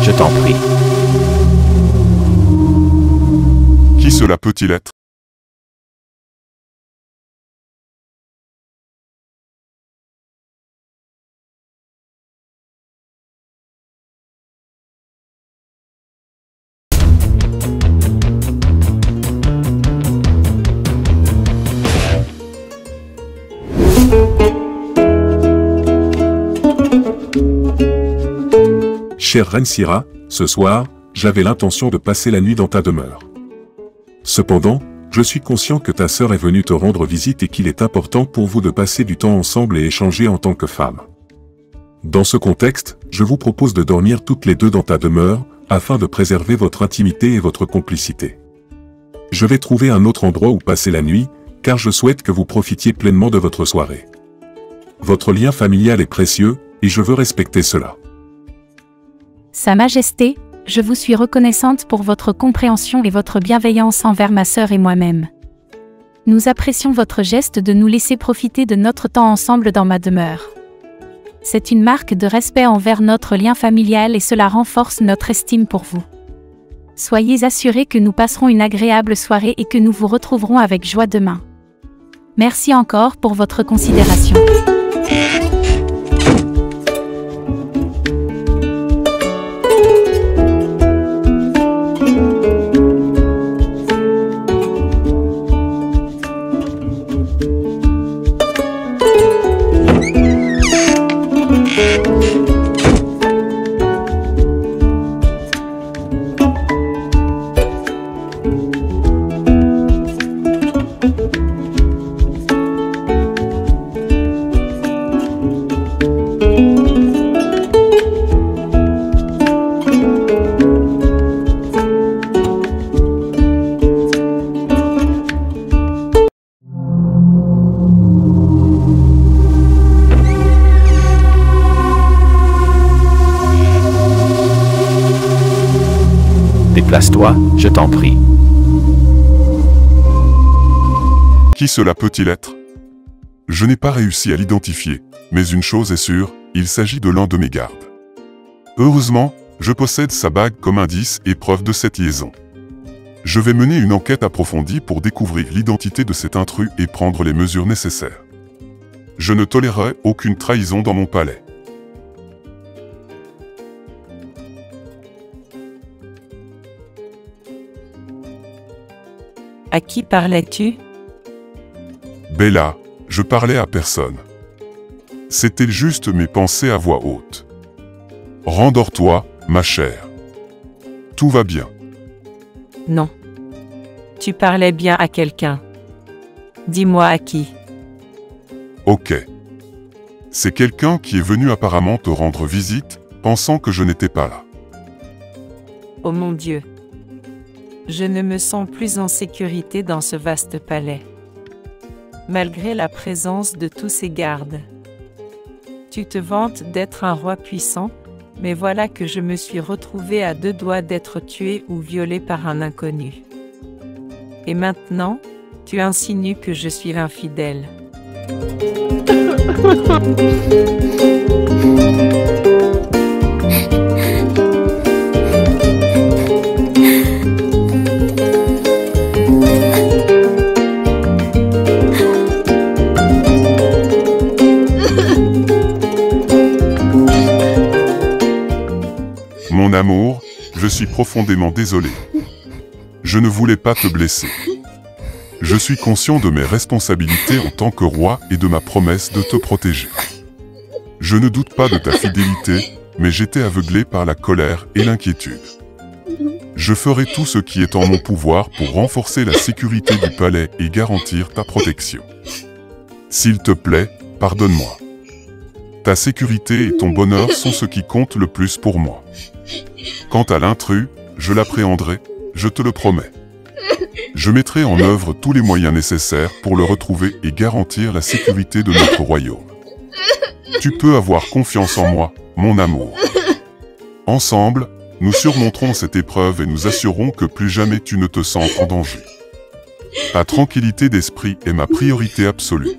je t'en prie. Qui cela peut-il être? Chère Reine Syrah, ce soir, j'avais l'intention de passer la nuit dans ta demeure. Cependant, je suis conscient que ta sœur est venue te rendre visite et qu'il est important pour vous de passer du temps ensemble et échanger en tant que femme. Dans ce contexte, je vous propose de dormir toutes les deux dans ta demeure, afin de préserver votre intimité et votre complicité. Je vais trouver un autre endroit où passer la nuit, car je souhaite que vous profitiez pleinement de votre soirée. Votre lien familial est précieux, et je veux respecter cela. Sa Majesté, je vous suis reconnaissante pour votre compréhension et votre bienveillance envers ma sœur et moi-même. Nous apprécions votre geste de nous laisser profiter de notre temps ensemble dans ma demeure. C'est une marque de respect envers notre lien familial et cela renforce notre estime pour vous. Soyez assurés que nous passerons une agréable soirée et que nous vous retrouverons avec joie demain. Merci encore pour votre considération. Déplace-toi, je t'en prie. Qui cela peut-il être? Je n'ai pas réussi à l'identifier, mais une chose est sûre, il s'agit de l'un de mes gardes. Heureusement, je possède sa bague comme indice et preuve de cette liaison. Je vais mener une enquête approfondie pour découvrir l'identité de cet intrus et prendre les mesures nécessaires. Je ne tolérerai aucune trahison dans mon palais. À qui parlais-tu? Bella, je parlais à personne. C'était juste mes pensées à voix haute. Rendors-toi, ma chère. Tout va bien. Non. Tu parlais bien à quelqu'un. Dis-moi à qui. Ok. C'est quelqu'un qui est venu apparemment te rendre visite, pensant que je n'étais pas là. Oh mon Dieu. Je ne me sens plus en sécurité dans ce vaste palais. Malgré la présence de tous ces gardes. Tu te vantes d'être un roi puissant, mais voilà que je me suis retrouvé à 2 doigts d'être tué ou violé par un inconnu. Et maintenant, tu insinues que je suis infidèle. Mon amour, je suis profondément désolé. Je ne voulais pas te blesser. Je suis conscient de mes responsabilités en tant que roi et de ma promesse de te protéger. Je ne doute pas de ta fidélité, mais j'étais aveuglé par la colère et l'inquiétude. Je ferai tout ce qui est en mon pouvoir pour renforcer la sécurité du palais et garantir ta protection. S'il te plaît, pardonne-moi. Ta sécurité et ton bonheur sont ce qui compte le plus pour moi. Quant à l'intrus, je l'appréhenderai, je te le promets. Je mettrai en œuvre tous les moyens nécessaires pour le retrouver et garantir la sécurité de notre royaume. Tu peux avoir confiance en moi, mon amour. Ensemble, nous surmonterons cette épreuve et nous assurerons que plus jamais tu ne te sens en danger. Ta tranquillité d'esprit est ma priorité absolue.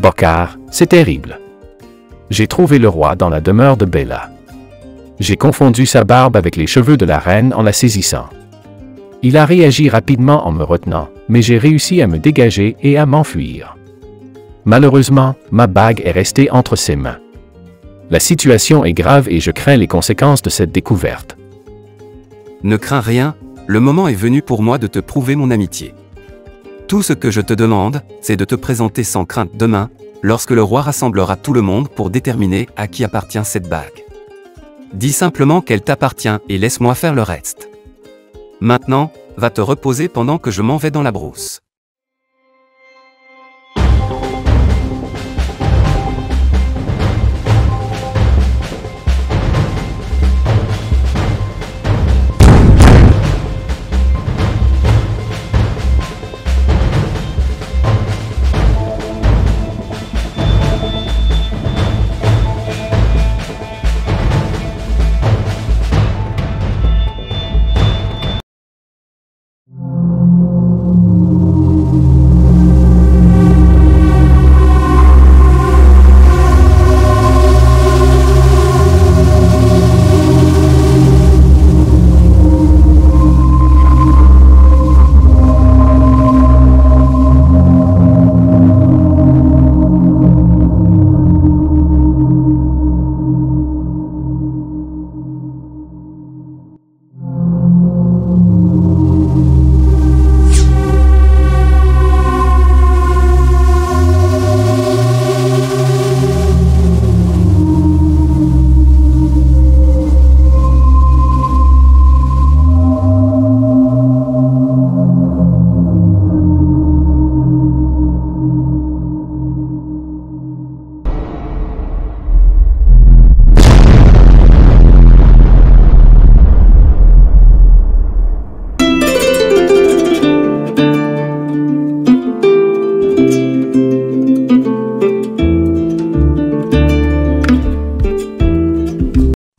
Bokar, c'est terrible. J'ai trouvé le roi dans la demeure de Bella. J'ai confondu sa barbe avec les cheveux de la reine en la saisissant. Il a réagi rapidement en me retenant, mais j'ai réussi à me dégager et à m'enfuir. Malheureusement, ma bague est restée entre ses mains. La situation est grave et je crains les conséquences de cette découverte. Ne crains rien, le moment est venu pour moi de te prouver mon amitié. Tout ce que je te demande, c'est de te présenter sans crainte demain, lorsque le roi rassemblera tout le monde pour déterminer à qui appartient cette bague. Dis simplement qu'elle t'appartient et laisse-moi faire le reste. Maintenant, va te reposer pendant que je m'en vais dans la brousse.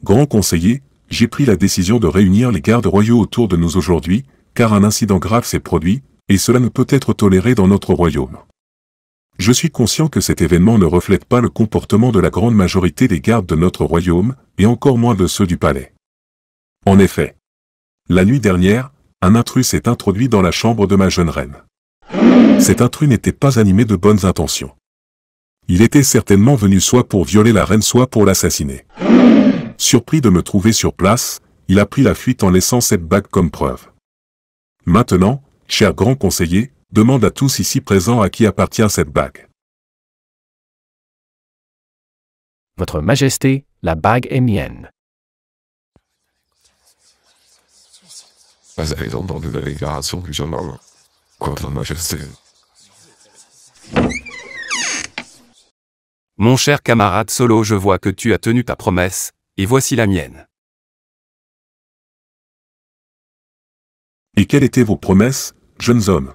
Grand conseiller, j'ai pris la décision de réunir les gardes royaux autour de nous aujourd'hui, car un incident grave s'est produit, et cela ne peut être toléré dans notre royaume. Je suis conscient que cet événement ne reflète pas le comportement de la grande majorité des gardes de notre royaume, et encore moins de ceux du palais. En effet, la nuit dernière, un intrus s'est introduit dans la chambre de ma jeune reine. Cet intrus n'était pas animé de bonnes intentions. Il était certainement venu soit pour violer la reine soit pour l'assassiner. Surpris de me trouver sur place, il a pris la fuite en laissant cette bague comme preuve. Maintenant, cher grand conseiller, demande à tous ici présents à qui appartient cette bague. Votre Majesté, la bague est mienne. Pas raison dans de la déclaration que je nomme. Votre Majesté. Mon cher camarade Solo, je vois que tu as tenu ta promesse, et voici la mienne. Et quelles étaient vos promesses, jeunes hommes?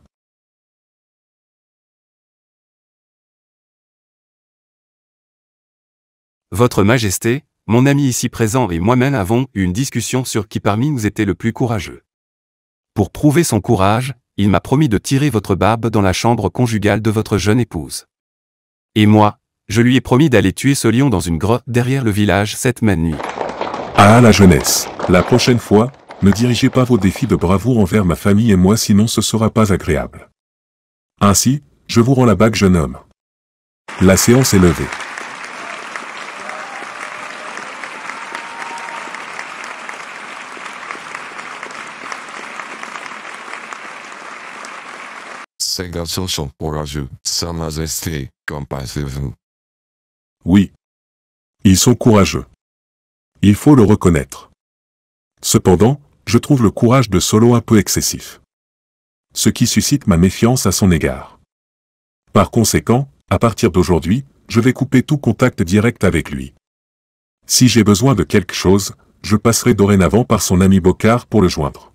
Votre Majesté, mon ami ici présent et moi-même avons eu une discussion sur qui parmi nous était le plus courageux. Pour prouver son courage, il m'a promis de tirer votre barbe dans la chambre conjugale de votre jeune épouse. Et moi, je lui ai promis d'aller tuer ce lion dans une grotte derrière le village cette même nuit. Ah la jeunesse, la prochaine fois, ne dirigez pas vos défis de bravoure envers ma famille et moi sinon ce sera pas agréable. Ainsi, je vous rends la bague jeune homme. La séance est levée. Ces garçons sont courageux, Sa Majesté, qu'en pensez-vous? Oui. Ils sont courageux. Il faut le reconnaître. Cependant, je trouve le courage de Solo un peu excessif. Ce qui suscite ma méfiance à son égard. Par conséquent, à partir d'aujourd'hui, je vais couper tout contact direct avec lui. Si j'ai besoin de quelque chose, je passerai dorénavant par son ami Bokar pour le joindre.